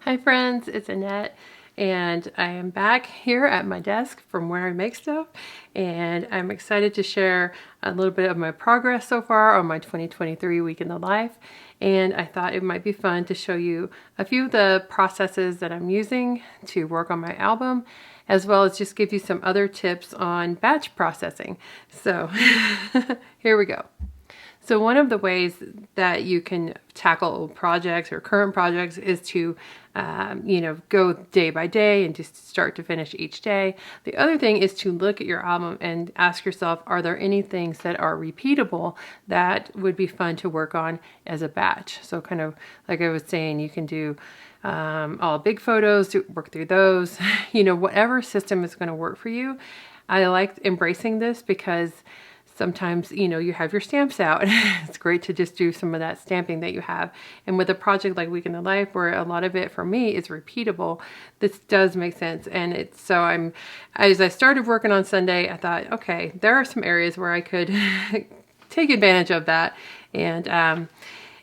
Hi friends, it's Annette and I am back here at my desk from where I make stuff, and I'm excited to share a little bit of my progress so far on my 2023 week in the life. And I thought it might be fun to show you a few of the processes that I'm using to work on my album, as well as just give you some other tips on batch processing. So here we go. So one of the ways that you can tackle old projects or current projects is to, go day by day and just start to finish each day. The other thing is to look at your album and ask yourself, are there any things that are repeatable that would be fun to work on as a batch? So kind of like I was saying, you can do all big photos, work through those, whatever system is going to work for you. I like embracing this because sometimes, you have your stamps out. It's great to just do some of that stamping that you have. And with a project like Week in the Life, where a lot of it for me is repeatable, this does make sense. And as I started working on Sunday, I thought, okay, there are some areas where I could take advantage of that and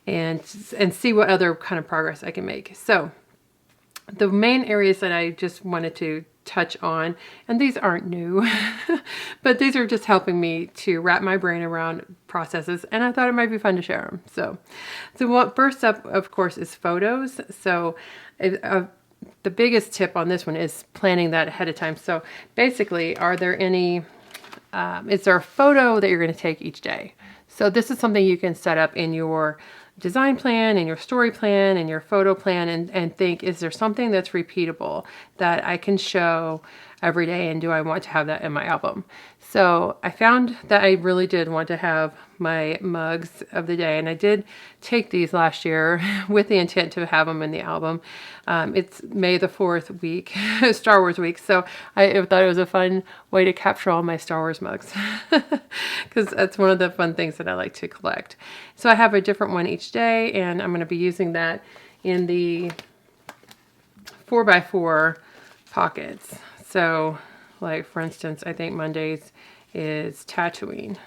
see what other kind of progress I can make. So the main areas that I just wanted to touch on, and these aren't new, but these are just helping me to wrap my brain around processes, and I thought it might be fun to share them. So what first up, of course, is photos. So the biggest tip on this one is planning that ahead of time. So basically, is there a photo that you're going to take each day? So this is something you can set up in your design plan and your story plan and your photo plan and think, is there something that's repeatable that I can show every day, and do I want to have that in my album? So I found that I really did want to have my mugs of the day, and I did take these last year with the intent to have them in the album. It's May the 4th week, Star Wars week, so I thought it was a fun way to capture all my Star Wars mugs because that's one of the fun things that I like to collect. So I have a different one each day, and I'm going to be using that in the 4x4 pockets. So, like for instance, I think Mondays is Tatooine.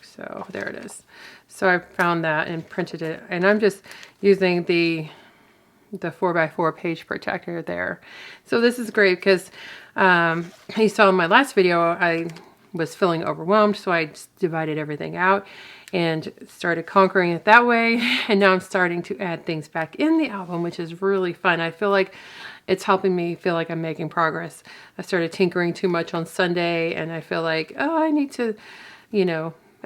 So there it is. So I found that and printed it, and I'm just using the 4x4 page protector there. So this is great because you saw in my last video I was feeling overwhelmed, so I just divided everything out and started conquering it that way. And now I'm starting to add things back in the album, which is really fun. I feel like it's helping me feel like I'm making progress. I started tinkering too much on Sunday, and I feel like, I need to,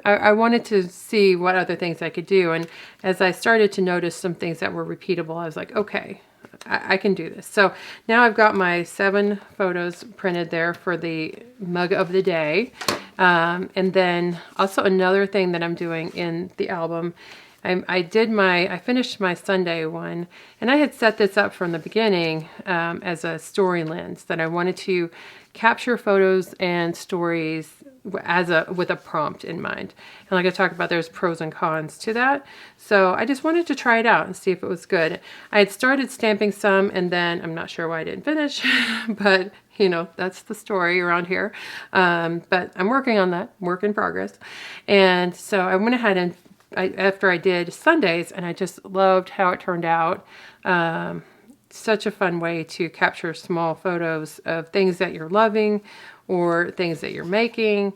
I wanted to see what other things I could do. And as I started to notice some things that were repeatable, I was like, okay, I can do this. So now I've got my 7 photos printed there for the mug of the day. And then also another thing that I'm doing in the album, I finished my Sunday one, and I had set this up from the beginning as a story lens that I wanted to capture photos and stories with a prompt in mind. And like I talked about, there's pros and cons to that. So I just wanted to try it out and see if it was good. I had started stamping some, and then I'm not sure why I didn't finish, but that's the story around here. But I'm working on that, work in progress. And so I went ahead and after I did Sundays, and I just loved how it turned out. Such a fun way to capture small photos of things that you're loving or things that you're making.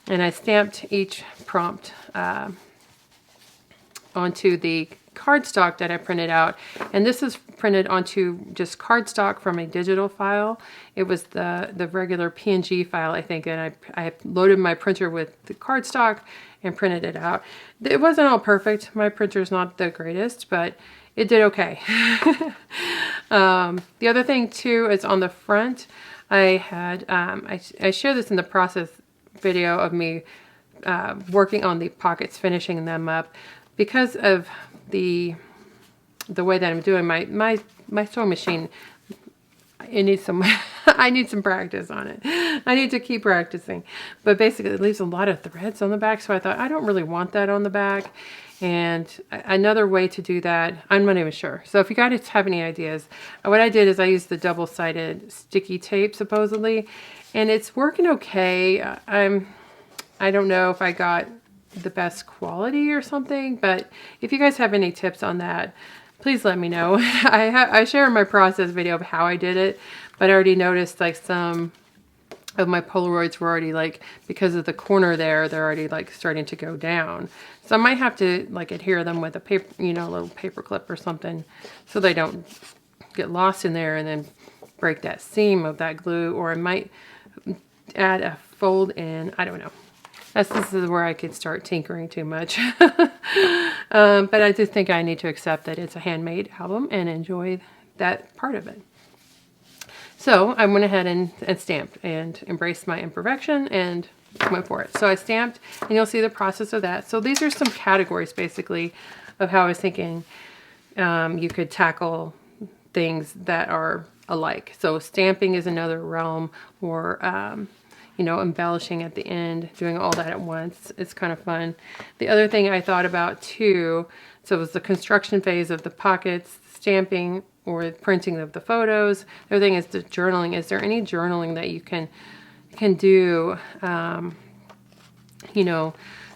And I stamped each prompt onto the cardstock that I printed out. And this is printed onto just cardstock from a digital file. It was the regular PNG file, I think, and I loaded my printer with the cardstock and printed it out. It wasn't all perfect. My printer's not the greatest, but it did okay. The other thing too is on the front, I had, I shared this in the process video of me working on the pockets, finishing them up. Because of the way that I'm doing my sewing machine, it needs some I need some practice on it. I need to keep practicing. But basically it leaves a lot of threads on the back, so I thought I don't really want that on the back. And another way to do that, I'm not even sure. So if you guys have any ideas, what I did is I used the double-sided sticky tape supposedly, and it's working okay. I don't know if I got the best quality or something, but if you guys have any tips on that, please let me know. I share my process video of how I did it, but I already noticed like some of my Polaroids were already like, because of the corner there, they're already like starting to go down. So I might have to like adhere them with a paper, you know, a little paper clip or something so they don't get lost in there and then break that seam of that glue. Or I might add a fold in, I don't know. This is where I could start tinkering too much. But I just think I need to accept that it's a handmade album and enjoy that part of it. So I went ahead and stamped and embraced my imperfection and went for it. So I stamped, and you'll see the process of that. So these are some categories basically of how I was thinking you could tackle things that are alike. So stamping is another realm, or you know, embellishing at the end, doing all that at once. It's kind of fun. The other thing I thought about too, so it was the construction phase of the pockets, stamping, or printing of the photos. The other thing is the journaling. Is there any journaling that you can do? You know,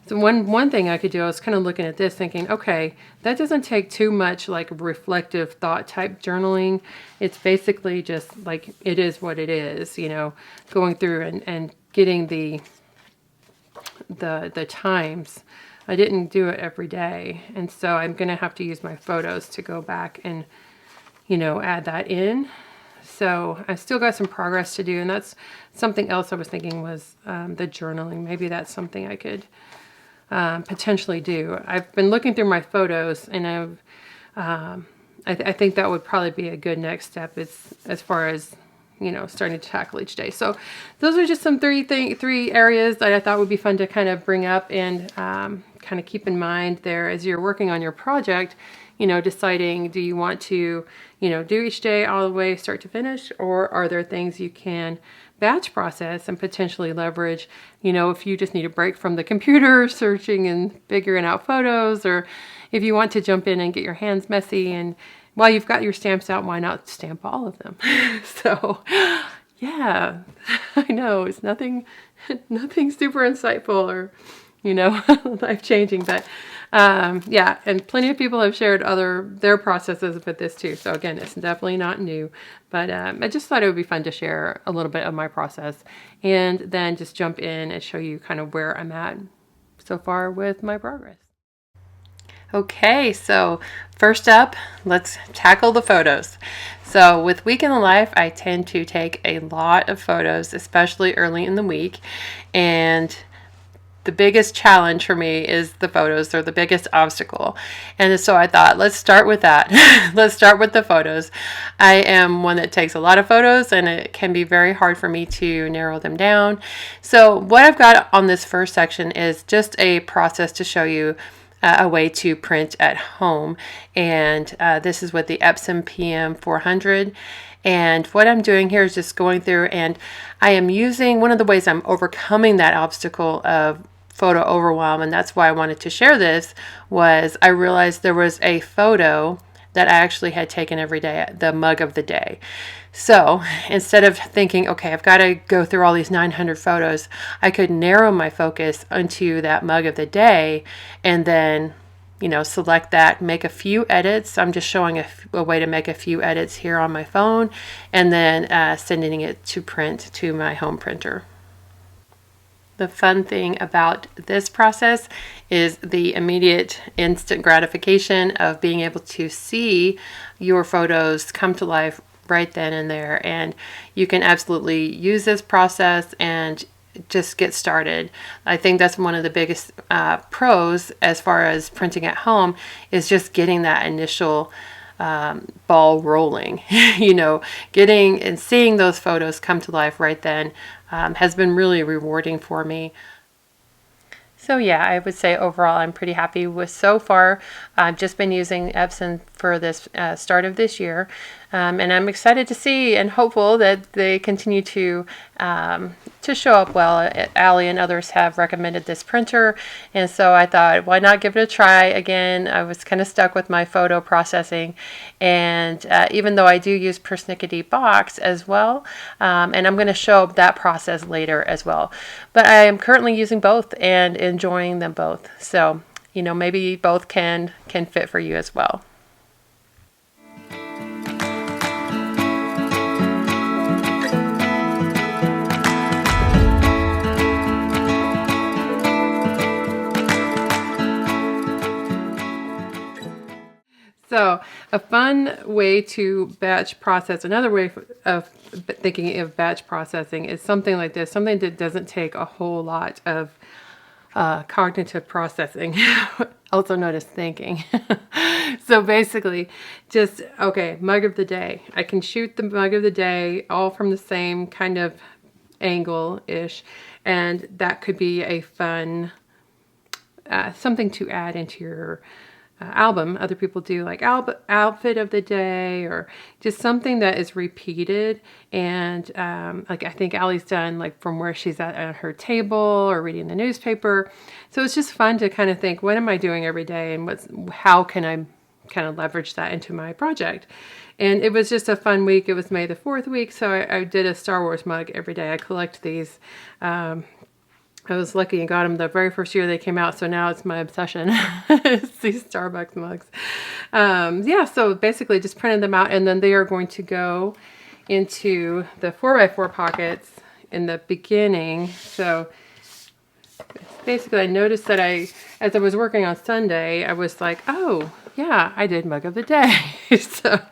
so one thing I could do, I was kind of looking at this thinking, okay, that doesn't take too much like reflective thought type journaling. It's basically just like, it is what it is, you know, going through and getting the times. I didn't do it every day. And so I'm going to have to use my photos to go back and, you know, add that in. So I still got some progress to do. And that's something else I was thinking was the journaling. Maybe that's something I could potentially do. I've been looking through my photos, and I think that would probably be a good next step as far as, you know, starting to tackle each day. So those are just some three areas that I thought would be fun to kind of bring up and kind of keep in mind there as you're working on your project, you know, deciding, do you want to, you know, do each day all the way start to finish, or are there things you can batch process and potentially leverage, you know, if you just need a break from the computer searching and figuring out photos, or if you want to jump in and get your hands messy, and while you've got your stamps out, why not stamp all of them? So yeah, I know it's nothing super insightful or, you know, life-changing, but yeah, and plenty of people have shared their processes with this too. So again, it's definitely not new, but I just thought it would be fun to share a little bit of my process and then just jump in and show you kind of where I'm at so far with my progress. Okay, so first up, let's tackle the photos. So with Week in the Life, I tend to take a lot of photos, especially early in the week, and the biggest challenge for me is the photos. They're the biggest obstacle. And so I thought, let's start with that. Let's start with the photos. I am one that takes a lot of photos, and it can be very hard for me to narrow them down. So what I've got on this first section is just a process to show you a way to print at home. And this is with the Epson PM 400. And what I'm doing here is just going through, and I am using, one of the ways I'm overcoming that obstacle of photo overwhelm, and that's why I wanted to share this, was I realized there was a photo that I actually had taken every day, the mug of the day. So instead of thinking, okay, I've got to go through all these 900 photos, I could narrow my focus onto that mug of the day and then, you know, select that, make a few edits. I'm just showing a way to make a few edits here on my phone, and then sending it to print to my home printer. The fun thing about this process is the immediate instant gratification of being able to see your photos come to life right then and there. And you can absolutely use this process and just get started. I think that's one of the biggest pros as far as printing at home, is just getting that initial ball rolling. You know, getting and seeing those photos come to life right then has been really rewarding for me. So yeah, I would say overall I'm pretty happy with so far. I've just been using Epson for this start of this year, and I'm excited to see and hopeful that they continue to show up well. Allie and others have recommended this printer, and so I thought, why not give it a try again? I was kind of stuck with my photo processing, and even though I do use Persnickety Box as well, and I'm going to show that process later as well, but I am currently using both and enjoying them both. So, you know, maybe both can fit for you as well. So a fun way to batch process, another way of thinking of batch processing is something like this, something that doesn't take a whole lot of cognitive processing, also known as thinking. So basically, just, okay, mug of the day. I can shoot the mug of the day all from the same kind of angle-ish, and that could be a fun something to add into your album. Other people do like outfit of the day, or just something that is repeated. And like I think Allie's done like from where she's at her table or reading the newspaper. So it's just fun to kind of think, what am I doing every day, and how can I kind of leverage that into my project? And it was just a fun week. It was May the 4th week, so I did a Star Wars mug every day. I collect these. I was lucky and got them the very first year they came out, so now it's my obsession. It's these Starbucks mugs. Yeah, so basically just printed them out, and then they are going to go into the 4x4 pockets in the beginning. So basically I noticed that as I was working on Sunday, I was like, oh, yeah, I did mug of the day. So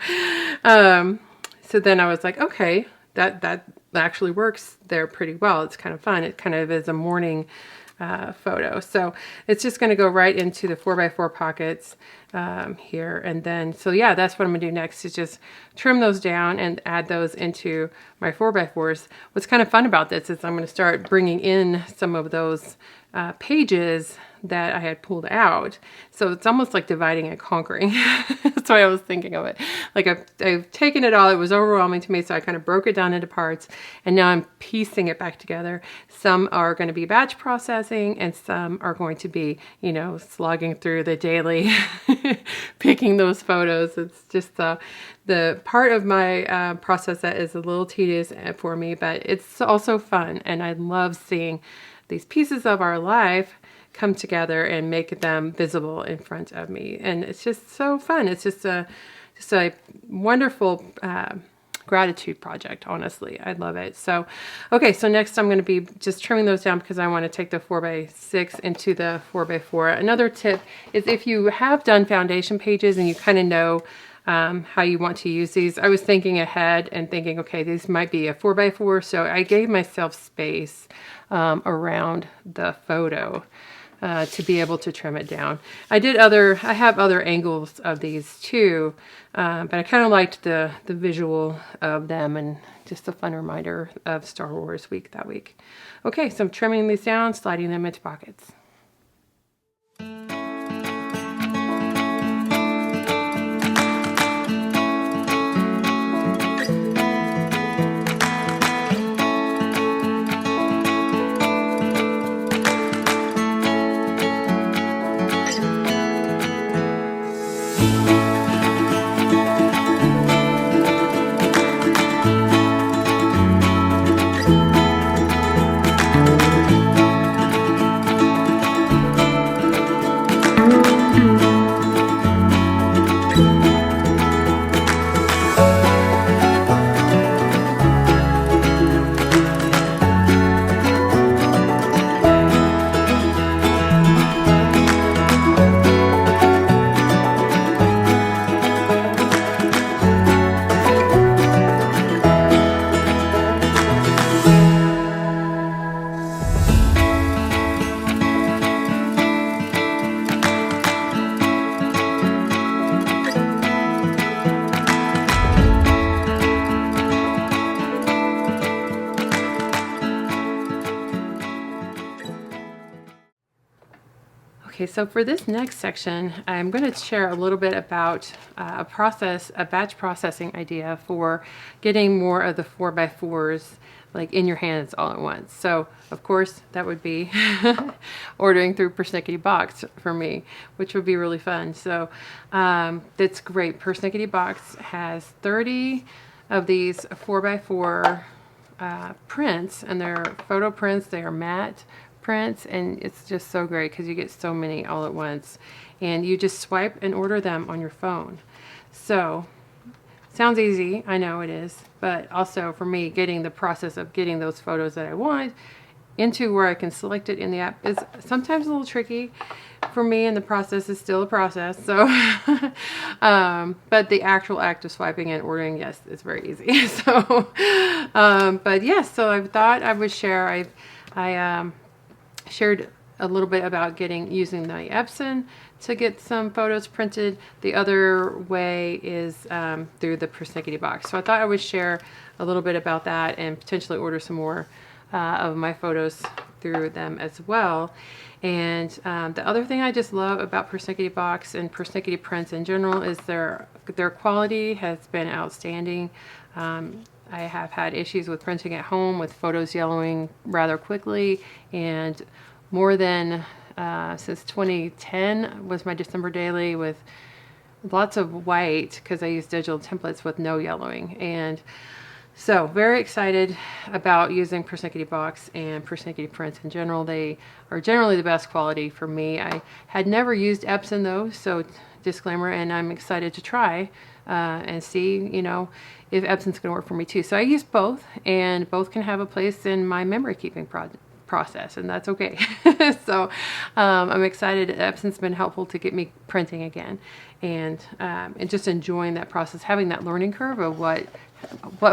then I was like, okay, that actually works there pretty well. It's kind of fun. It kind of is a morning photo. So it's just going to go right into the 4x4 pockets here. And then, so yeah, that's what I'm going to do next, is just trim those down and add those into my 4x4s. What's kind of fun about this is I'm going to start bringing in some of those pages that I had pulled out. So it's almost like dividing and conquering. That's why I was thinking of it. Like I've taken it all. It was overwhelming to me, so I kind of broke it down into parts, and now I'm piecing it back together. Some are going to be batch processing, and some are going to be, you know, slogging through the daily, picking those photos. It's just the part of my process that is a little tedious for me, but it's also fun, and I love seeing these pieces of our life come together and make them visible in front of me. And it's just so fun. It's just a wonderful gratitude project, honestly. I love it. So, okay, so next I'm going to be just trimming those down because I want to take the 4x6 into the 4x4. Another tip is if you have done foundation pages and you kind of know how you want to use these. I was thinking ahead and thinking, okay, these might be a 4x4, so I gave myself space around the photo to be able to trim it down. I have other angles of these too, but I kind of liked the visual of them, and just a fun reminder of Star Wars week that week. Okay, so I'm trimming these down, sliding them into pockets. Okay, so for this next section, I'm going to share a little bit about a batch processing idea for getting more of the 4x4s like in your hands all at once. So of course that would be ordering through Persnickety Box for me, which would be really fun. So that's great. Persnickety Box has 30 of these 4x4 prints, and they're photo prints. They are matte prints, and it's just so great because you get so many all at once, and you just swipe and order them on your phone. So sounds easy, I know it is, but also for me, getting the process of getting those photos that I want into where I can select it in the app is sometimes a little tricky for me, and the process is still a process. So, but the actual act of swiping and ordering, yes, it's very easy. So, but yes, so I thought I would share. I shared a little bit about using the Epson to get some photos printed. The other way is through the persnickety box. So I thought I would share a little bit about that and potentially order some more of my photos through them as well. And the other thing I just love about persnickety box and persnickety prints in general is their quality has been outstanding. I have had issues with printing at home with photos yellowing rather quickly, and more than since 2010 was my December daily with lots of white, because I use digital templates with no yellowing. And so very excited about using persnickety box and persnickety prints in general. They are generally the best quality for me. I had never used Epson though, so disclaimer, and I'm excited to try and see, you know, if Epson's going to work for me too. So I use both, and both can have a place in my memory keeping process, and that's okay. So I'm excited. Epson's been helpful to get me printing again, and just enjoying that process, having that learning curve of what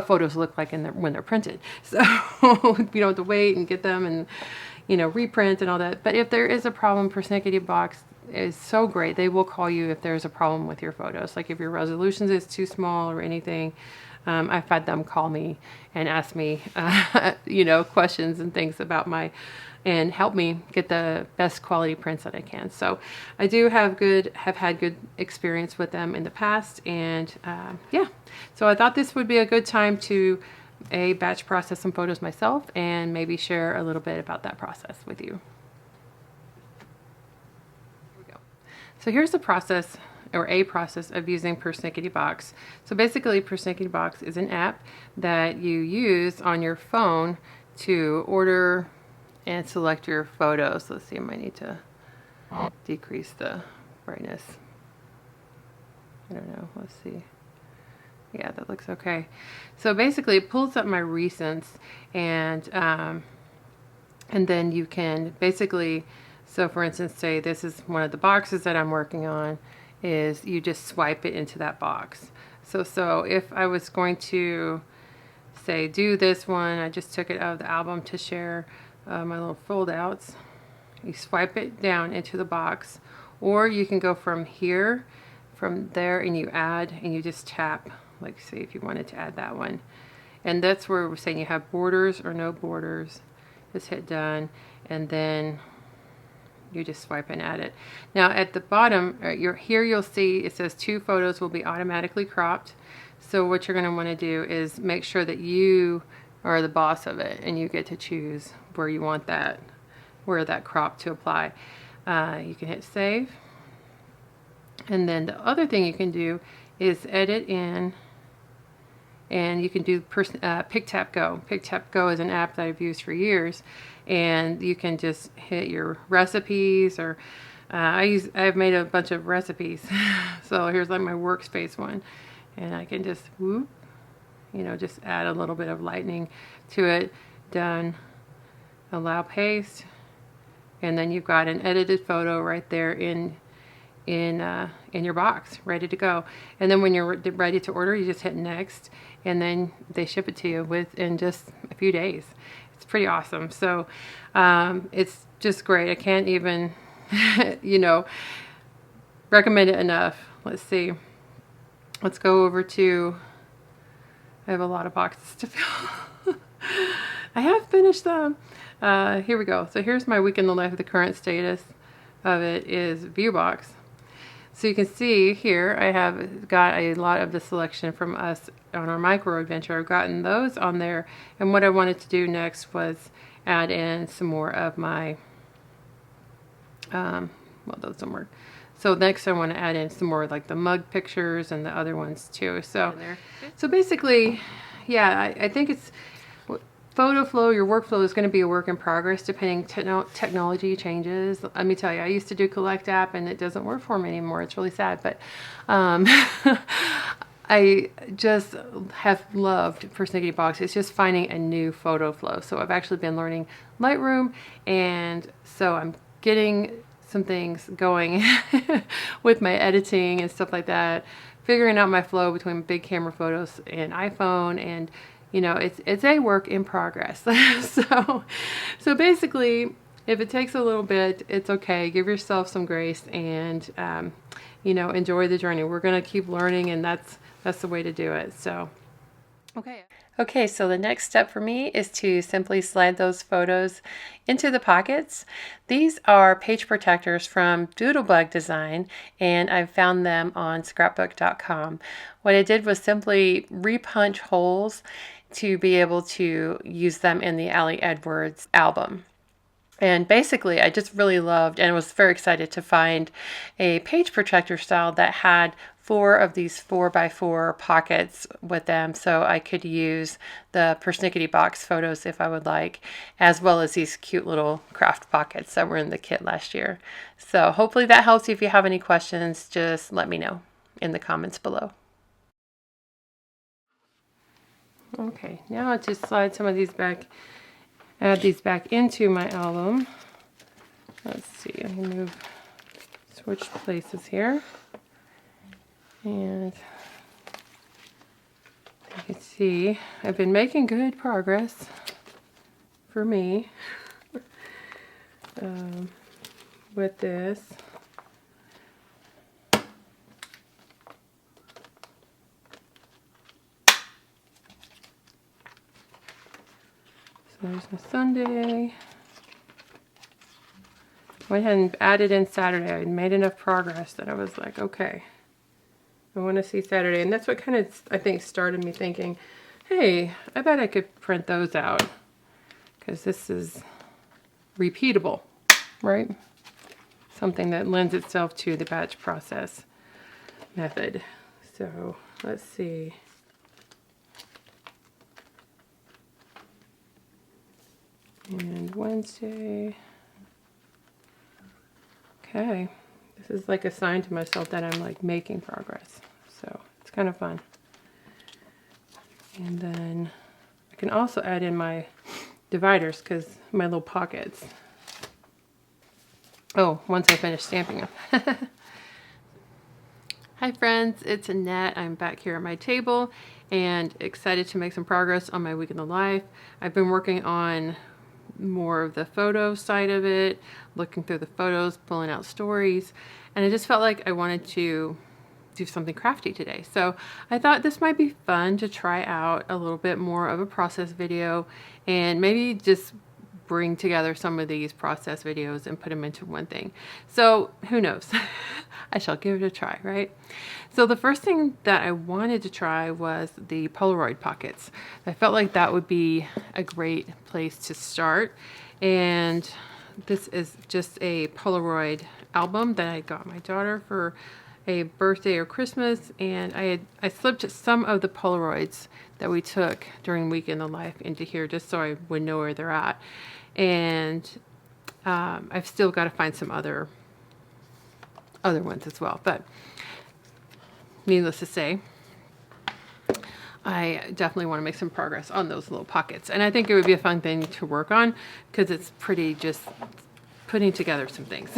photos look like when they're printed. So you don't have to wait and get them and, you know, reprint and all that. But if there is a problem, persnickety box is so great. They will call you if there's a problem with your photos, like if your resolutions is too small or anything. I've had them call me and ask me, you know, questions and things about and help me get the best quality prints that I can. So I do have had good experience with them in the past, and yeah. So I thought this would be a good time to batch process some photos myself and maybe share a little bit about that process with you. Here we go. So here's the process, or a process of using persnickety box. So basically, persnickety box is an app that you use on your phone to order and select your photos. Let's see, I might need to decrease the brightness. I don't know, let's see. Yeah, that looks okay. So basically it pulls up my recents, and then you can basically, so for instance, say this is one of the boxes that I'm working on, is you just swipe it into that box. So if I was going to say do this one, I just took it out of the album to share my little fold outs. You swipe it down into the box, or you can go from there, and you add, and you just tap, like say if you wanted to add that one. And that's where we're saying you have borders or no borders. Just hit done, and then you just swipe and add it. Now at the bottom, here you'll see it says 2 photos will be automatically cropped. So what you're going to want to do is make sure that you are the boss of it, and you get to choose where you want where that crop to apply. You can hit save, and then the other thing you can do is edit in, and you can do Pick Go. Pick Go is an app that I've used for years, and you can just hit your recipes, or I've made a bunch of recipes. So here's like my workspace one, and I can just whoop, you know, just add a little bit of lightning to it. Done. Allow paste, and then you've got an edited photo right there in your box, ready to go. And then when you're ready to order, you just hit next, and then they ship it to you within just a few days. It's pretty awesome. So it's just great. I can't even you know, recommend it enough. Let's see. Let's go over to, I have a lot of boxes to fill. I have finished them. Here we go. So here's my week in the life. The current status of it is view box. So you can see here I have got a lot of the selection from us on our micro adventure. I've gotten those on there, and what I wanted to do next was add in some more of my well, those don't work. So next I want to add in some more like the mug pictures and the other ones too. So basically, yeah, I think it's photo flow. Your workflow is going to be a work in progress depending technology changes. Let me tell you, I used to do Collect app and it doesn't work for me anymore. It's really sad, but I just have loved persnickety box. It's just finding a new photo flow. So I've actually been learning Lightroom, and so I'm getting some things going with my editing and stuff like that, figuring out my flow between big camera photos and iPhone, and you know, it's a work in progress. So basically, if it takes a little bit, it's okay. Give yourself some grace and you know, enjoy the journey. We're gonna keep learning, and that's the way to do it. So okay, so the next step for me is to simply slide those photos into the pockets. These are page protectors from Doodlebug Design, and I found them on scrapbook.com. What I did was simply repunch holes to be able to use them in the Ali Edwards album. And basically, I just really loved and was very excited to find a page protector style that had 4 of these 4x4 pockets with them, so I could use the persnickety box photos if I would like, as well as these cute little craft pockets that were in the kit last year. So hopefully that helps you. If you have any questions, just let me know in the comments below. Okay, now I'll just slide some of these back, add these back into my album. Let's see, let me switch places here. And you can see I've been making good progress for me with this. So there's my Sunday. Went ahead and added in Saturday. I made enough progress that I was like, okay, I want to see Saturday. And that's what kind of, I think, started me thinking, hey, I bet I could print those out, because this is repeatable, right? Something that lends itself to the batch process method. So let's see. And Wednesday. Okay. This is like a sign to myself that I'm like making progress. So it's kind of fun. And then I can also add in my dividers, because my little pockets. Oh, once I finish stamping them. Hi friends, it's Annette. I'm back here at my table and excited to make some progress on my week in the life. I've been working on more of the photo side of it, looking through the photos, pulling out stories, and I just felt like I wanted to do something crafty today. So I thought this might be fun to try out a little bit more of a process video, and maybe just bring together some of these process videos and put them into one thing. So who knows? I shall give it a try, right? So the first thing that I wanted to try was the Polaroid pockets. I felt like that would be a great place to start. And this is just a Polaroid album that I got my daughter for a birthday or Christmas, and I slipped some of the Polaroids that we took during Week in the Life into here just so I would know where they're at. And I've still got to find some other ones as well, but needless to say, I definitely want to make some progress on those little pockets, and I think it would be a fun thing to work on because it's pretty just putting together some things.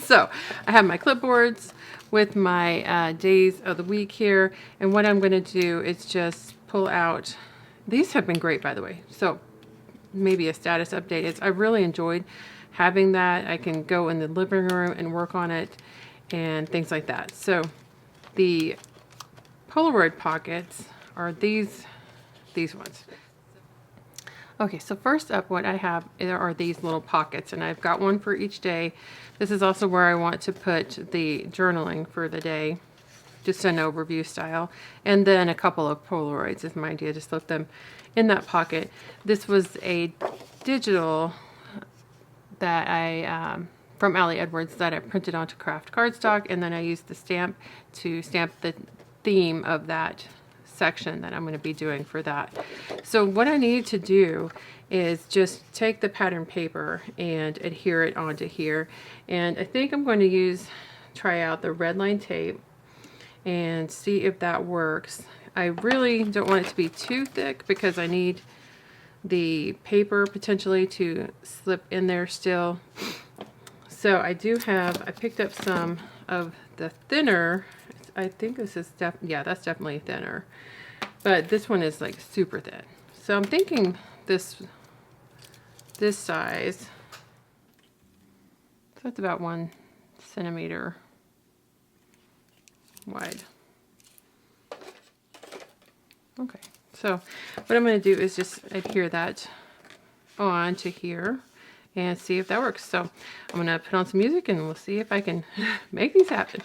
So I have my clipboards with my days of the week here, and what I'm going to do is just pull out, these have been great by the way, so maybe a status update is I really enjoyed having that. I can go in the living room and work on it and things like that. So the Polaroid pockets are these ones. Okay, so first up what I have are these little pockets, and I've got one for each day. This is also where I want to put the journaling for the day, just an overview style, and then a couple of Polaroids is my idea to slip them in that pocket. This was a digital that I from Ali Edwards that I printed onto craft cardstock, and then I used the stamp to stamp the theme of that section that I'm going to be doing for that. So what I need to do is just take the pattern paper and adhere it onto here, and I think I'm going to try out the red line tape and see if that works. I really don't want it to be too thick because I need the paper potentially to slip in there still. So I picked up some of the thinner. I think this is yeah, that's definitely thinner. But this one is like super thin. So I'm thinking this size. So that's about 1 centimeter wide. Okay, so what I'm going to do is just adhere that on to here and see if that works. So I'm going to put on some music and we'll see if I can make these happen.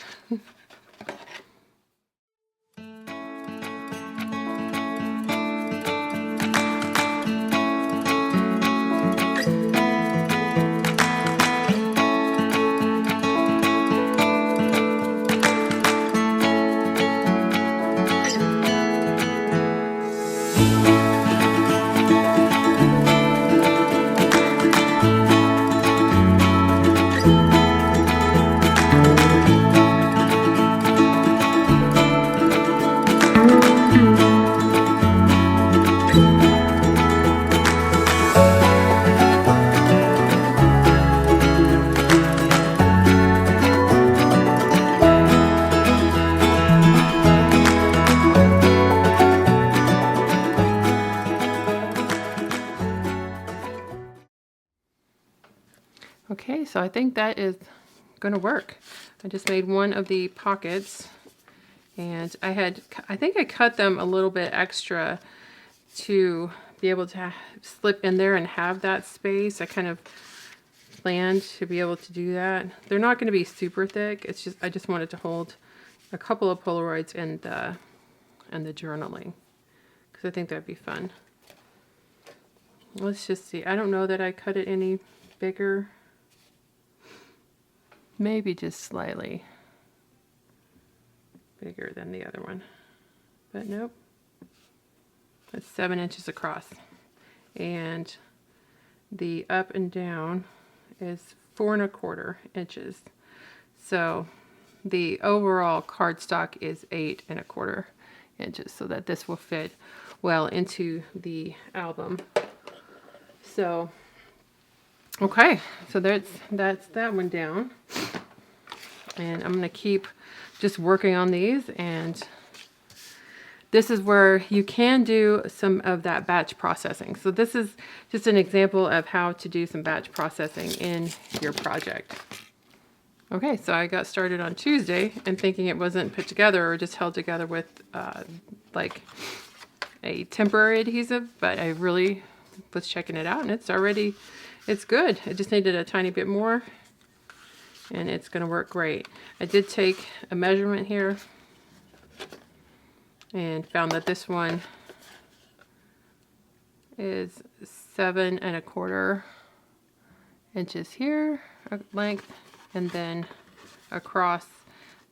Okay, so I think that is going to work. I just made one of the pockets, and I think I cut them a little bit extra to be able to slip in there and have that space. I kind of planned to be able to do that. They're not going to be super thick. It's just I just wanted to hold a couple of Polaroids and the journaling, because I think that'd be fun. Let's just see. I don't know that I cut it any bigger. Maybe just slightly bigger than the other one, but nope. It's 7 inches across, and the up and down is 4 1/4 inches. So the overall cardstock is 8 1/4 inches, so that this will fit well into the album. So okay, so that's that one down, and I'm gonna keep just working on these, and this is where you can do some of that batch processing. So this is just an example of how to do some batch processing in your project. Okay, so I got started on Tuesday and thinking it wasn't put together or just held together with like a temporary adhesive, but I really was checking it out, and it's good. I just needed a tiny bit more, and it's going to work great. I did take a measurement here and found that this one is 7 1/4 inches here length, and then across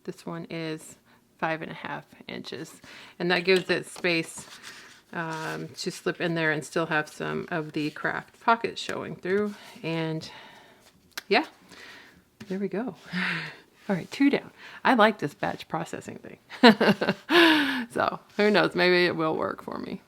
this one is 5 1/2 inches, and that gives it space to slip in there and still have some of the craft pockets showing through. And yeah, there we go. All right, 2 down. I like this batch processing thing. So who knows, maybe it will work for me.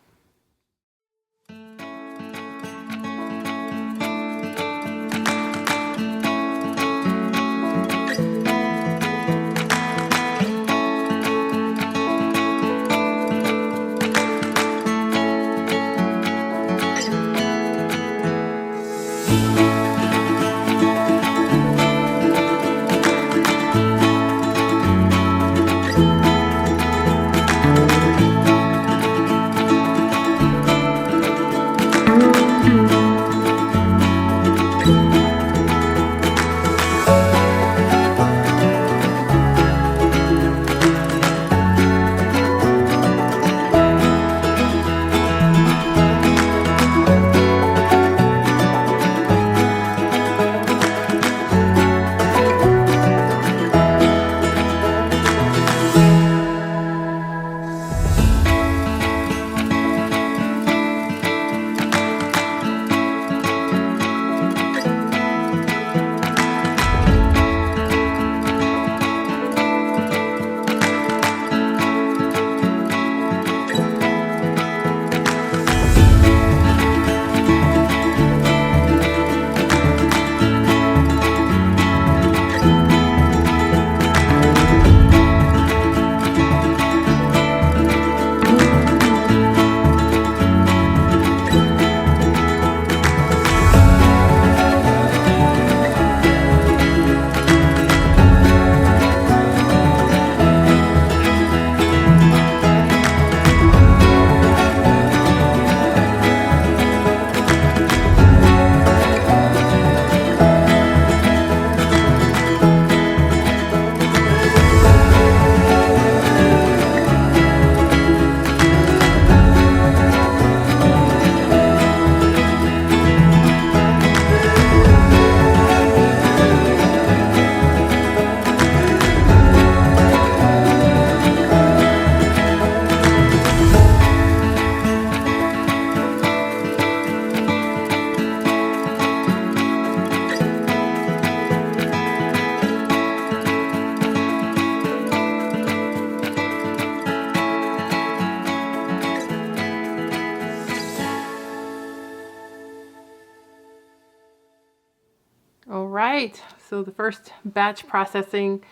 right, so the first batch processing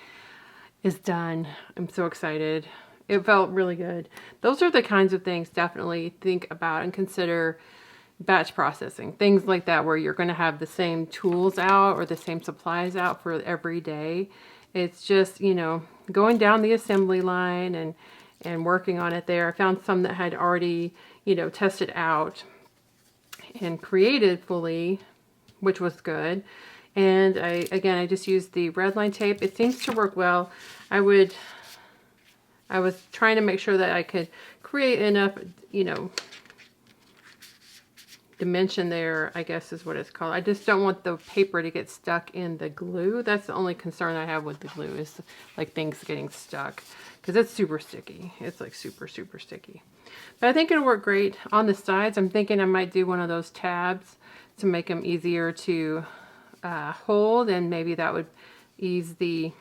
is done. I'm so excited. It felt really good. Those are the kinds of things definitely think about and consider batch processing. Things like that where you're going to have the same tools out or the same supplies out for every day. It's just, you know, going down the assembly line and working on it there. I found some that had already, you know, tested out and created fully, which was good. And I just used the red line tape. It seems to work well. I was trying to make sure that I could create enough, you know, dimension there, I guess is what it's called. I just don't want the paper to get stuck in the glue. That's the only concern I have with the glue, is like things getting stuck, because it's super sticky. It's like super, super sticky. But I think it'll work great. On the sides, I'm thinking I might do one of those tabs to make them easier to hold, and maybe that would ease the,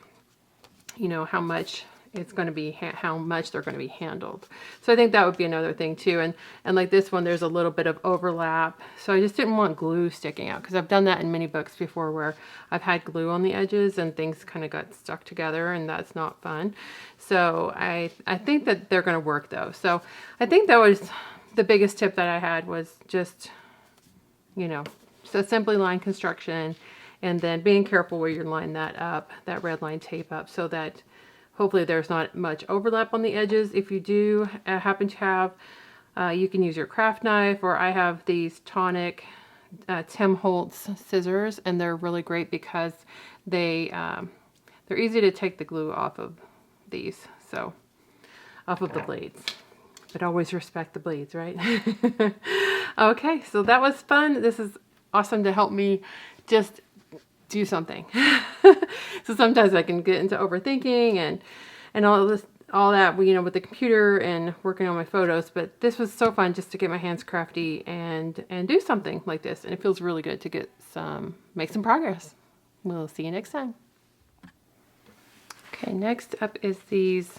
you know, how much it's going to be, how much they're going to be handled. So I think that would be another thing too. And like this one, there's a little bit of overlap. So I just didn't want glue sticking out, because I've done that in many books before where I've had glue on the edges and things kind of got stuck together, and that's not fun. So I think that they're going to work though. So I think that was the biggest tip that I had, was just, you know, so assembly line construction, and then being careful where you line that up, that red line tape up, so that hopefully there's not much overlap on the edges. If you do happen to have, you can use your craft knife, or I have these Tonic Tim Holtz scissors, and they're really great because they're easy to take the glue off of these, so off of the blades. But always respect the blades, right? Okay, so that was fun. This is awesome to help me just do something. So sometimes I can get into overthinking and all that, you know, with the computer and working on my photos. But this was so fun just to get my hands crafty and do something like this. And it feels really good to make some progress. We'll see you next time. Okay, next up is these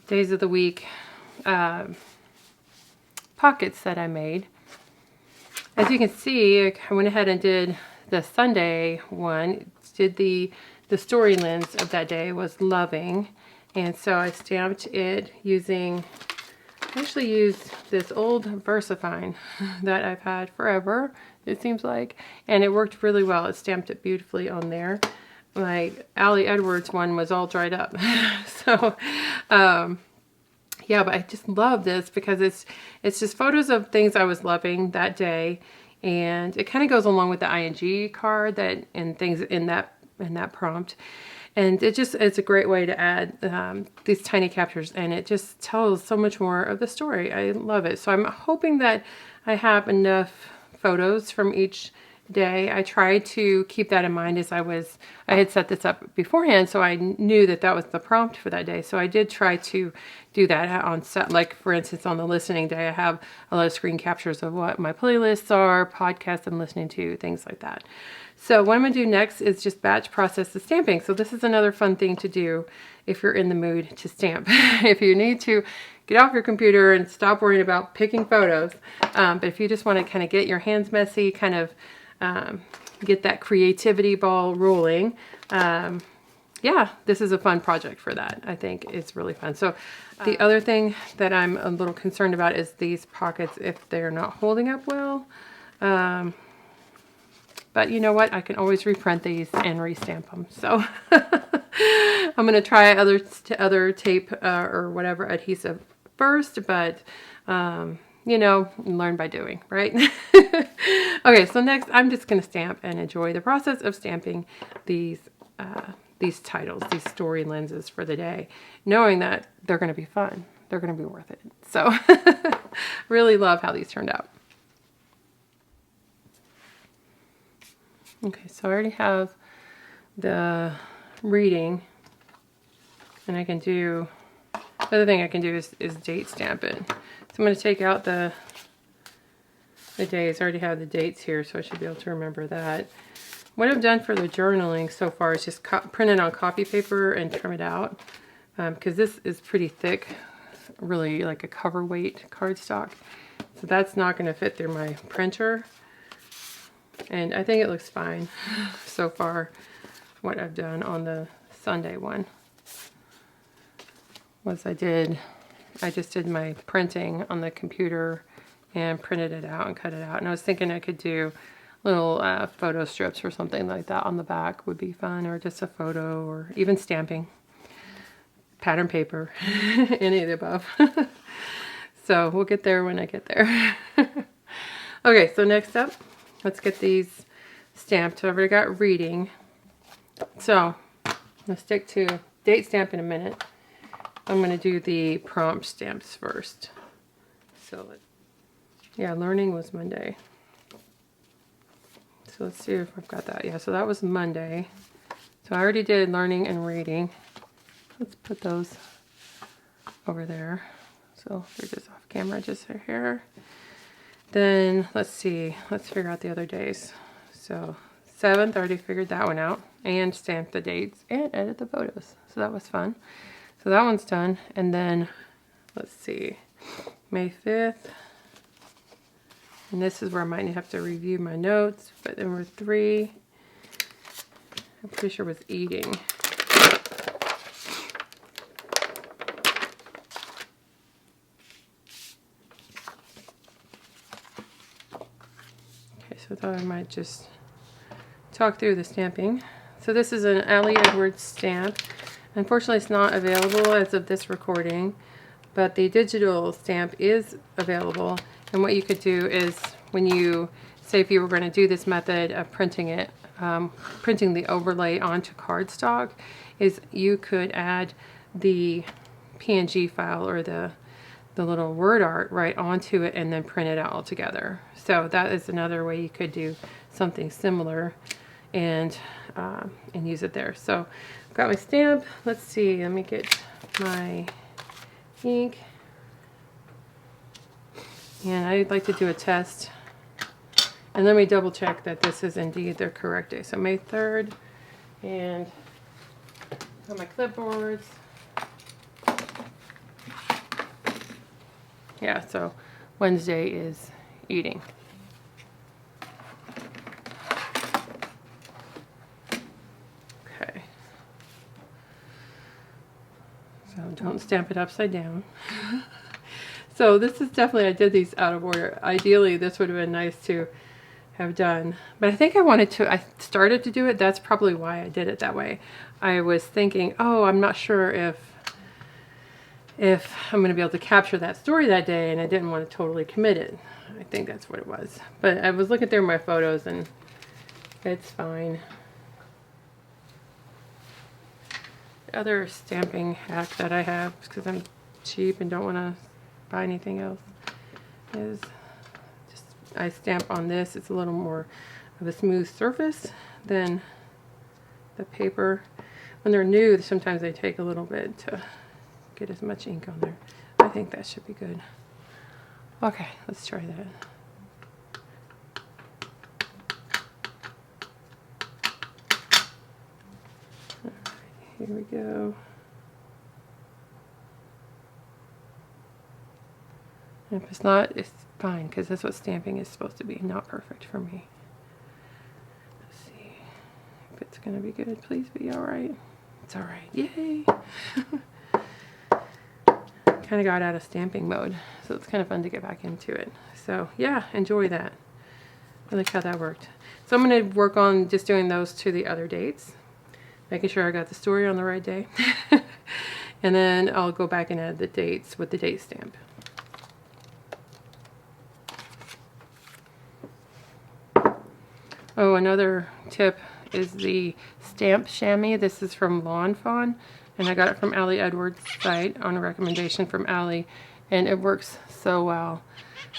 days of the week pockets that I made. As you can see, I went ahead and did the Sunday one. Did the story lens of that day was loving, and so I stamped it using, I actually used this old VersaFine that I've had forever, it seems like, and it worked really well. It stamped it beautifully on there. My Allie Edwards one was all dried up. So yeah, but I just love this because it's just photos of things I was loving that day, and it kind of goes along with the ING card and things in that prompt, and it's a great way to add these tiny captures, and it just tells so much more of the story. I love it. So I'm hoping that I have enough photos from each day. I tried to keep that in mind as I had set this up beforehand, so I knew that was the prompt for that day. So I did try to do that on set. Like for instance, on the listening day, I have a lot of screen captures of what my playlists are, podcasts I'm listening to, things like that. So what I'm going to do next is just batch process the stamping. So this is another fun thing to do if you're in the mood to stamp. If you need to get off your computer and stop worrying about picking photos, but if you just want to kind of get your hands messy, kind of get that creativity ball rolling, yeah, this is a fun project for that. I think it's really fun. So the other thing that I'm a little concerned about is these pockets, if they're not holding up well. But you know what? I can always reprint these and restamp them. So I'm going to try other tape or whatever adhesive first, but you know, learn by doing, right? Okay, so next I'm just going to stamp and enjoy the process of stamping these titles, these story lenses for the day, knowing that they're going to be fun. They're going to be worth it. So really love how these turned out. Okay, so I already have the reading, and I can do, the other thing I can do is date stamp it. So I'm going to take out the days. I already have the dates here, so I should be able to remember that. What I've done for the journaling so far is just print it on copy paper and trim it out, because this is pretty thick, really like a cover weight cardstock. So that's not going to fit through my printer. And I think it looks fine so far. What I've done on the Sunday one was I just did my printing on the computer and printed it out and cut it out. And I was thinking I could do little photo strips or something like that on the back would be fun, or just a photo, or even stamping, pattern paper, any of the above. So we'll get there when I get there. Okay, so next up, let's get these stamped. So I've already got reading. So I'll stick to date stamp in a minute. I'm going to do the prompt stamps first. So, yeah, learning was Monday. So let's see if I've got that. Yeah, so that was Monday. So I already did learning and reading. Let's put those over there. So they're just off camera, just here. Then let's see. Let's figure out the other days. So 7th, I already figured that one out. And stamped the dates and edit the photos. So that was fun. So that one's done. And then, let's see, May 5th. And this is where I might have to review my notes. But number 3, I'm pretty sure was eating. Okay, so I thought I might just talk through the stamping. So this is an Ali Edwards stamp. Unfortunately, it's not available as of this recording, but the digital stamp is available. And what you could do is, when you, say if you were going to do this method of printing it, printing the overlay onto cardstock, is you could add the PNG file or the little word art right onto it and then print it out all together. So that is another way you could do something similar and use it there. So I've got my stamp. Let's see, let me get my ink. And I'd like to do a test. And let me double check that this is indeed the correct day. So May 3rd, and got my clipboards. Yeah, so Wednesday is eating. Okay. So don't stamp it upside down. So this is definitely, I did these out of order. Ideally, this would have been nice to have done, but I think I started to do it. That's probably why I did it that way. I was thinking, oh, I'm not sure if I'm going to be able to capture that story that day, and I didn't want to totally commit it. I think that's what it was. But I was looking through my photos, and it's fine. The other stamping hack that I have, because I'm cheap and don't want to buy anything else, is just I stamp on this. It's a little more of a smooth surface than the paper. When they're new, sometimes they take a little bit to get as much ink on there. I think that should be good. Okay, let's try that. All right, here we go. And if it's not, it's fine, because that's what stamping is supposed to be. Not perfect for me. Let's see if it's going to be good. Please be all right. It's all right. Yay! Kind of got out of stamping mode, so it's kind of fun to get back into it. So yeah, enjoy that. I like how that worked. So I'm going to work on just doing those to the other dates, making sure I got the story on the right day. And then I'll go back and add the dates with the date stamp. Oh, another tip is the stamp chamois. This is from Lawn Fawn, and I got it from Ali Edwards' site on a recommendation from Ali, and it works so well.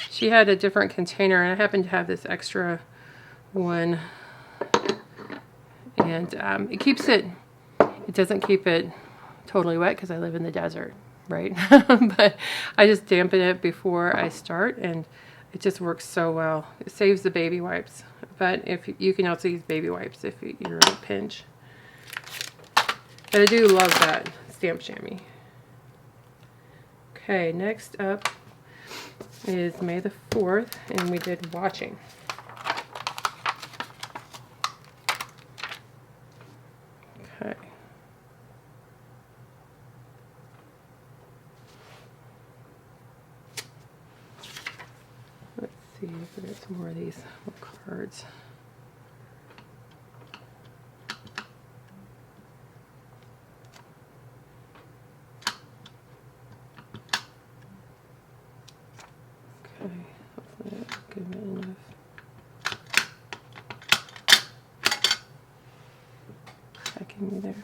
She had a different container, and I happen to have this extra one, and it keeps it, it doesn't keep it totally wet because I live in the desert, right? But I just dampen it before I start, and it just works so well. It saves the baby wipes, but if you can also use baby wipes if you're in a pinch. But I do love that stamp chamois. Okay, next up is May the 4th, and we did watching. see if we get some more of these little cards. Okay, hopefully that'll give me enough. Checking me there.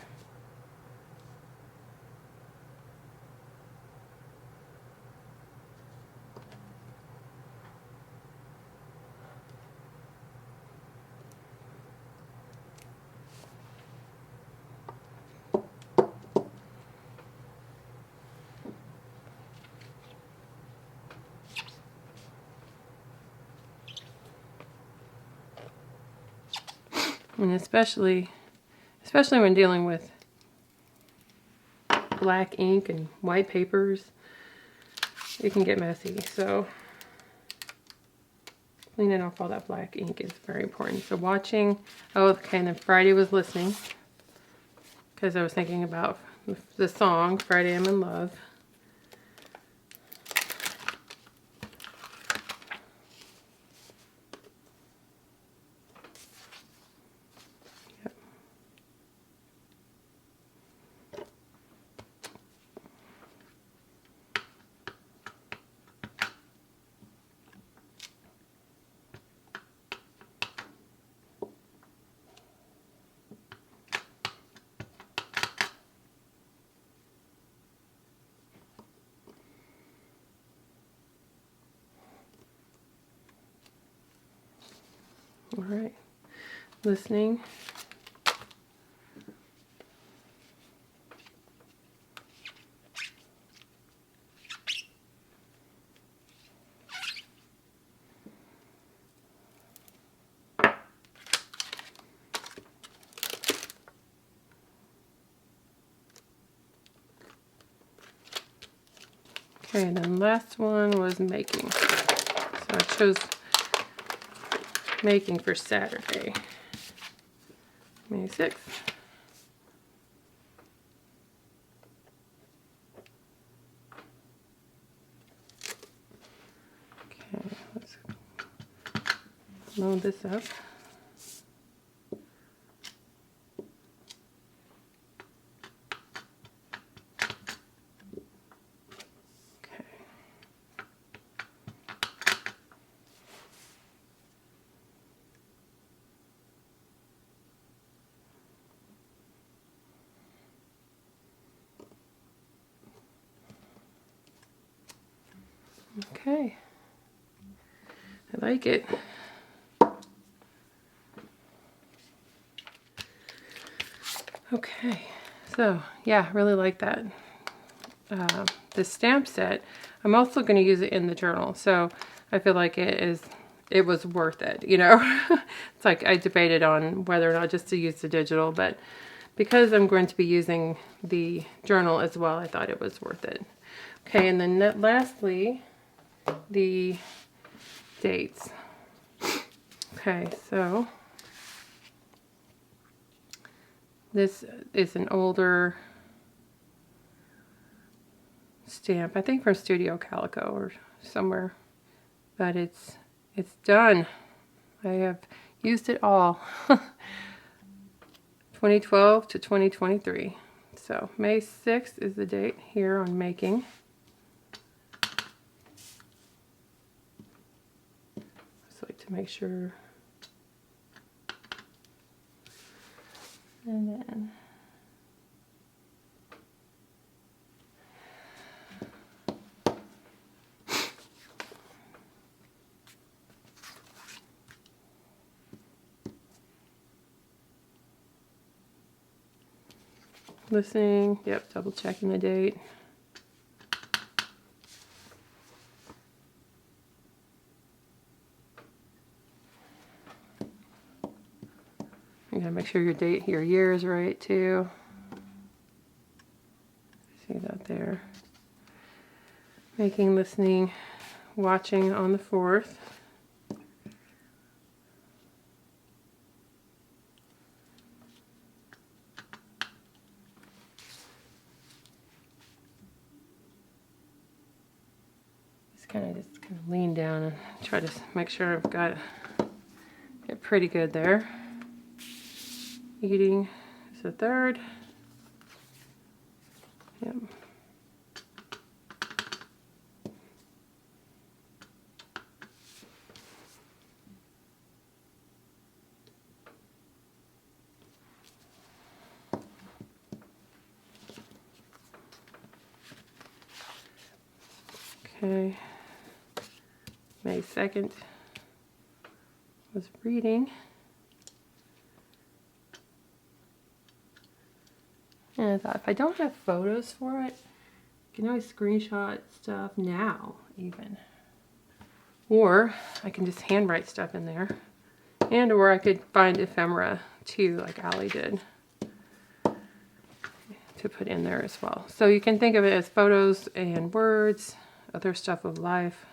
And especially when dealing with black ink and white papers, it can get messy. So cleaning off all that black ink is very important. So watching, oh, okay, and then Friday was listening, because I was thinking about the song, Friday I'm in Love. All right, listening. Okay, and then last one was making. So I chose making for Saturday, May 6th. Okay, let's load this up. Okay, I like it. Okay, so yeah, really like that. The stamp set, I'm also going to use it in the journal, so I feel like it was worth it, you know. It's like I debated on whether or not just to use the digital, but because I'm going to be using the journal as well, I thought it was worth it. Okay, and then lastly, the dates. Okay, so this is an older stamp, I think from Studio Calico or somewhere, but it's done. I have used it all. 2012 to 2023. So May 6th is the date here on making. Just like to make sure. And then listening, yep, double checking the date. You gotta make sure your year is right too. See that there. Making, listening, watching on the 4th. Just kind of lean down down and try to make sure I've got it pretty good there. Eating is the third. Yep. Okay. May 2nd was reading. And I thought, if I don't have photos for it, I can always screenshot stuff now, even. Or I can just handwrite stuff in there. And or I could find ephemera too, like Allie did, to put in there as well. So you can think of it as photos and words, other stuff of life.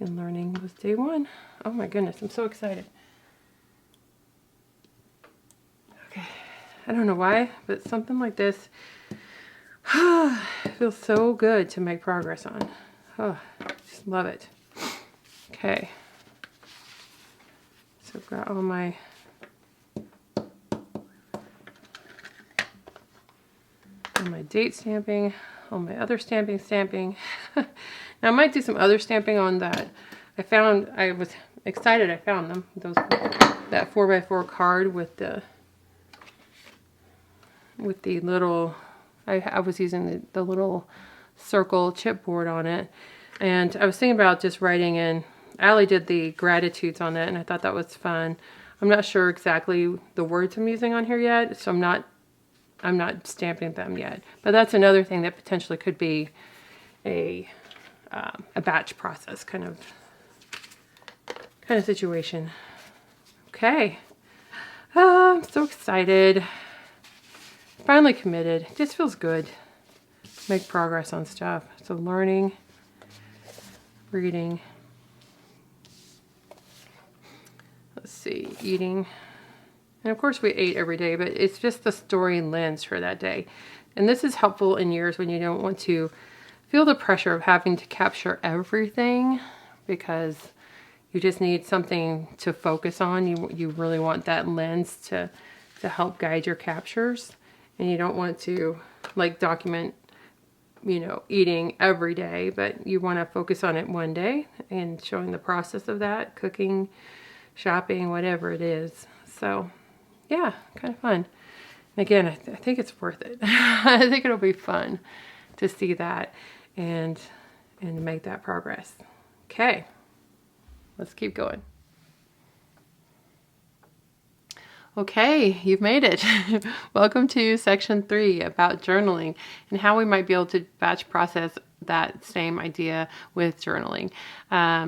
And learning was day 1. Oh my goodness, I'm so excited. Okay, I don't know why, but something like this feels so good to make progress on. Oh, just love it. Okay. So I've got all my date stamping, all my other stamping. Now I might do some other stamping on that. I was excited I found them. That 4x4 card with the little, I was using the little circle chipboard on it. And I was thinking about just writing in, Allie did the gratitudes on it, and I thought that was fun. I'm not sure exactly the words I'm using on here yet, so I'm not stamping them yet. But that's another thing that potentially could be a batch process kind of situation. Okay. I'm so excited. Finally committed. It just feels good to make progress on stuff. So learning, reading, let's see, eating. And of course we ate every day, but it's just the story lens for that day. And this is helpful in years when you don't want to feel the pressure of having to capture everything, because you just need something to focus on. You really want that lens to help guide your captures. And you don't want to like document, eating every day, but you want to focus on it one day and showing the process of that, cooking, shopping, whatever it is. So yeah, kind of fun. And again, I think it's worth it. I think it'll be fun to see that and make that progress. Okay, let's keep going. Okay, you've made it. Welcome to section 3 about journaling and how we might be able to batch process that same idea with journaling.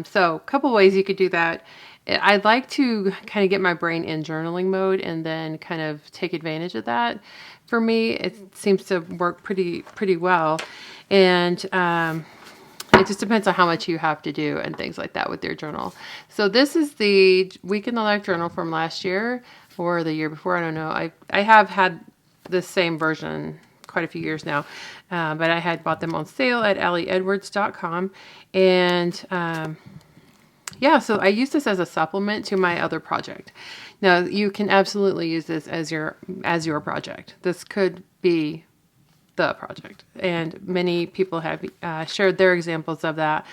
So a couple ways you could do that. I'd like to kind of get my brain in journaling mode and then kind of take advantage of that. For me, it seems to work pretty well. And it just depends on how much you have to do and things like that with your journal. So this is the Week in the Life journal from last year or the year before. I don't know. I have had the same version quite a few years now, but I had bought them on sale at allieedwards.com. And yeah, so I use this as a supplement to my other project. Now, you can absolutely use this as your project. This could be the project, and many people have shared their examples of that.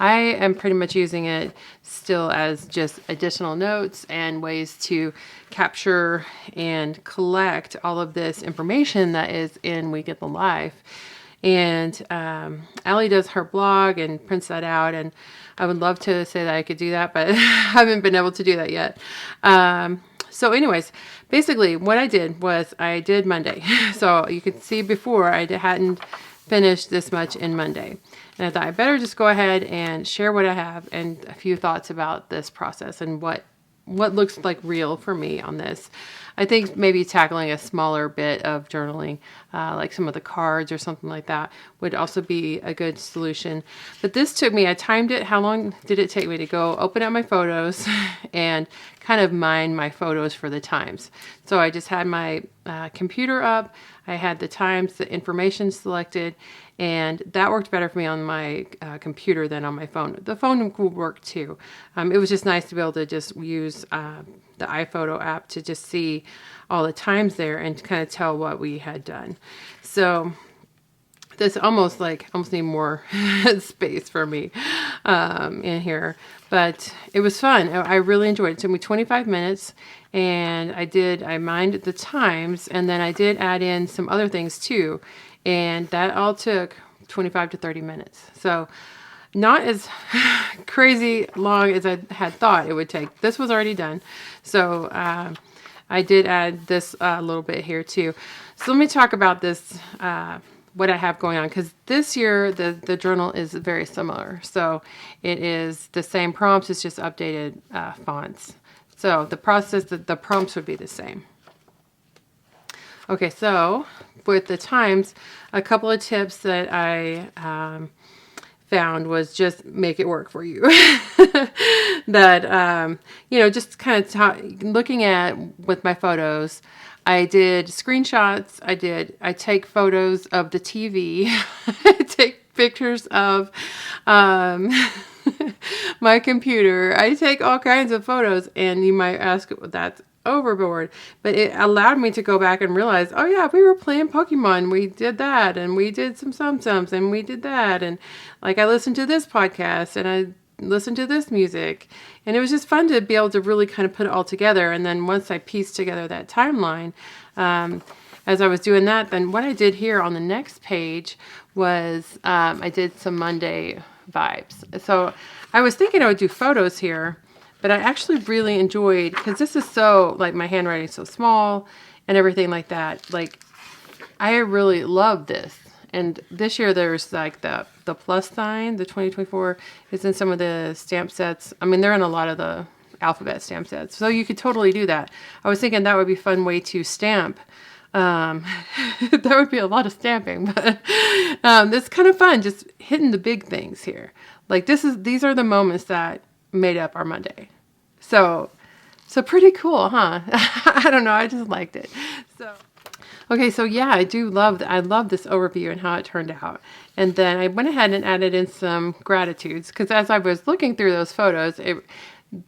I am pretty much using it still as just additional notes and ways to capture and collect all of this information that is in Week in the Life. And Allie does her blog and prints that out, and I would love to say that I could do that, but I haven't been able to do that yet. So anyways, basically what I did was I did Monday. So you could see before I hadn't finished this much in Monday. And I thought I better just go ahead and share what I have and a few thoughts about this process and what looks like real for me on this. I think maybe tackling a smaller bit of journaling, like some of the cards or something like that, would also be a good solution. But this took me, I timed it. How long did it take me to go open up my photos and kind of mine my photos for the times. So I just had my computer up. I had the times, the information selected, and that worked better for me on my computer than on my phone. The phone would work too. It was just nice to be able to just use the iPhoto app to just see all the times there and kind of tell what we had done. So this almost need more space for me in here, but it was fun. I really enjoyed it. It took me 25 minutes, and I mined the times, and then I did add in some other things too, and that all took 25 to 30 minutes. So not as crazy long as I had thought it would take. This was already done. So I did add this a little bit here too. So let me talk about this, what I have going on, because this year the journal is very similar. So it is the same prompts, it's just updated fonts. So the process, the prompts would be the same. Okay, so with the times, a couple of tips that I found was just make it work for you. That, just kind of looking at with my photos, I did screenshots. I take photos of the TV. I take pictures of my computer. I take all kinds of photos, and you might ask, that's overboard, but it allowed me to go back and realize, oh yeah, we were playing Pokemon. We did that, and we did some sums, and we did that, and I listened to this podcast, and I listened to this music, and it was just fun to be able to really kind of put it all together. And then once I pieced together that timeline, as I was doing that, then what I did here on the next page was I did some Monday vibes. So I was thinking I would do photos here, but I actually really enjoyed, because this is so, my handwriting is so small and everything like that. I really love this. And this year there's the plus sign, the 2024 is in some of the stamp sets. I mean, they're in a lot of the alphabet stamp sets. So you could totally do that. I was thinking that would be a fun way to stamp. That would be a lot of stamping, but it's kind of fun just hitting the big things here. These are the moments that made up our Monday. So pretty cool, huh? I don't know. I just liked it. Okay, so yeah, I love this overview and how it turned out. And then I went ahead and added in some gratitudes, because as I was looking through those photos,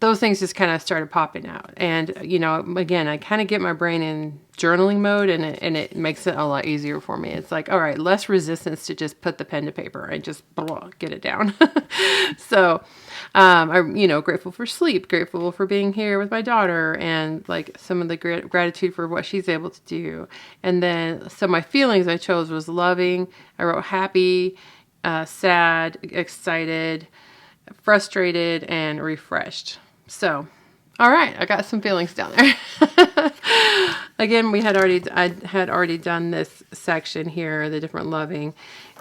those things just kind of started popping out. And, again, I kind of get my brain in journaling mode, and it makes it a lot easier for me. It's all right, less resistance to just put the pen to paper and just get it down. So I'm, grateful for sleep, grateful for being here with my daughter, and some of the gratitude for what she's able to do. And then some of my feelings I chose was loving. I wrote happy, sad, excited, frustrated, and refreshed. So, all right, I got some feelings down there. Again, I had already done this section here, the different loving,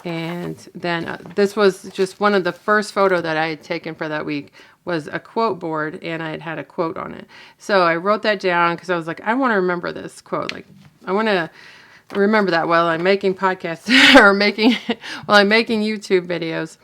and then this was just one of the first photo that I had taken for that week was a quote board, and I had a quote on it. So I wrote that down because I was I want to remember this quote. I want to remember that while I'm making podcasts while I'm making YouTube videos.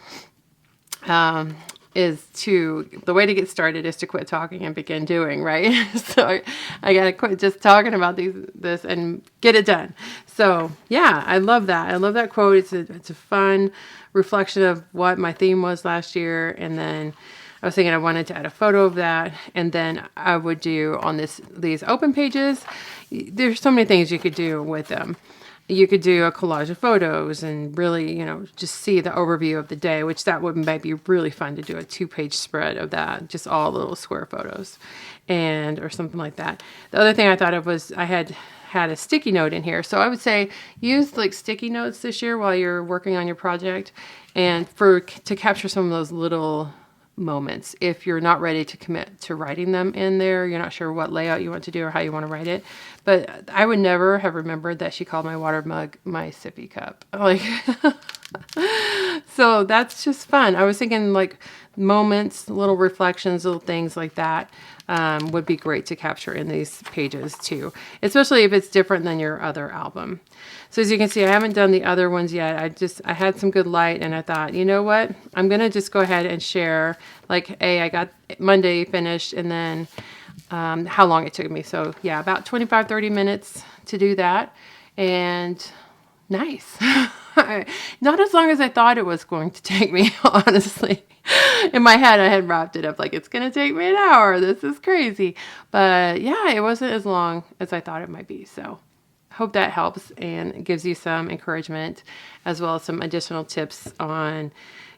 The way to get started is to quit talking and begin doing, right? So I got to quit just talking about this and get it done. So yeah, I love that. I love that quote. It's a fun reflection of what my theme was last year. And then I was thinking I wanted to add a photo of that. And then I would do on these open pages, there's so many things you could do with them. You could do a collage of photos and really, just see the overview of the day, which might be really fun to do a 2-page spread of that, just all little square photos or something like that. The other thing I thought of was I had a sticky note in here. So I would say use sticky notes this year while you're working on your project, and to capture some of those little moments. If you're not ready to commit to writing them in there, you're not sure what layout you want to do or how you want to write it. But I would never have remembered that she called my water mug my sippy cup. So that's just fun. I was thinking moments, little reflections, little things like that would be great to capture in these pages too, especially if it's different than your other album. So as you can see, I haven't done the other ones yet. I had some good light, and I thought, you know what? I'm going to just go ahead and share, hey, I got Monday finished, and then how long it took me. So yeah, about 25, 30 minutes to do that. And nice. Not as long as I thought it was going to take me, honestly. In my head, I had wrapped it up like, it's going to take me an hour. This is crazy. But yeah, it wasn't as long as I thought it might be. So hope that helps and gives you some encouragement, as well as some additional tips on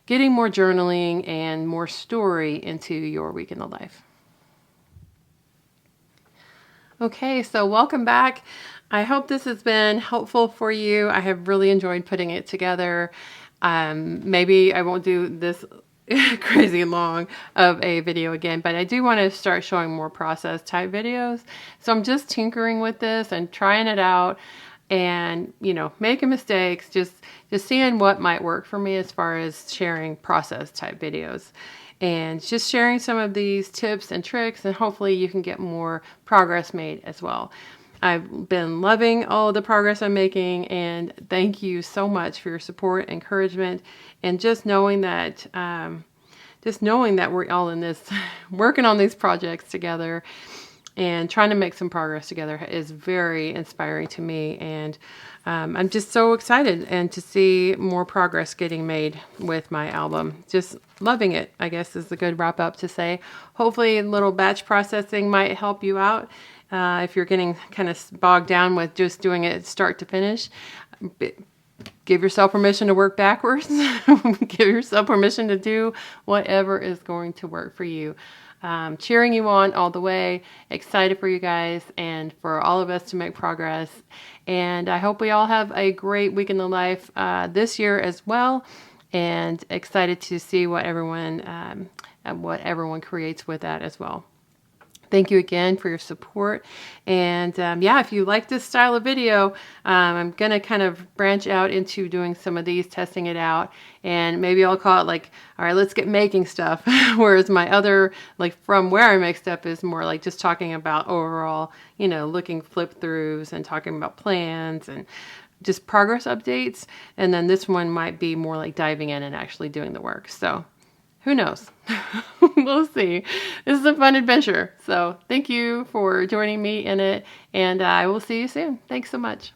getting more journaling and more story into your week in the life. Okay, so welcome back. I hope this has been helpful for you. I have really enjoyed putting it together. Maybe I won't do this crazy long of a video again, but I do want to start showing more process type videos. So I'm just tinkering with this and trying it out and, making mistakes, just seeing what might work for me as far as sharing process type videos. And just sharing some of these tips and tricks, and hopefully you can get more progress made as well. I've been loving all the progress I'm making, and thank you so much for your support, encouragement, and just knowing that we're all in this, working on these projects together and trying to make some progress together is very inspiring to me. And I'm just so excited and to see more progress getting made with my album. Just loving it, I guess, is a good wrap up to say. Hopefully a little batch processing might help you out. If you're getting kind of bogged down with just doing it start to finish, give yourself permission to work backwards. Give yourself permission to do whatever is going to work for you. Cheering you on all the way, excited for you guys and for all of us to make progress. And I hope we all have a great week in the life this year as well, and excited to see what everyone creates with that as well. Thank you again for your support. And if you like this style of video, I'm going to kind of branch out into doing some of these, testing it out. And maybe I'll call it like, all right, let's get making stuff. Whereas my other, like from where I make stuff, is more like just talking about overall, looking flip throughs and talking about plans and just progress updates. And then this one might be more like diving in and actually doing the work. So who knows? We'll see. This is a fun adventure. So thank you for joining me in it, and I will see you soon. Thanks so much.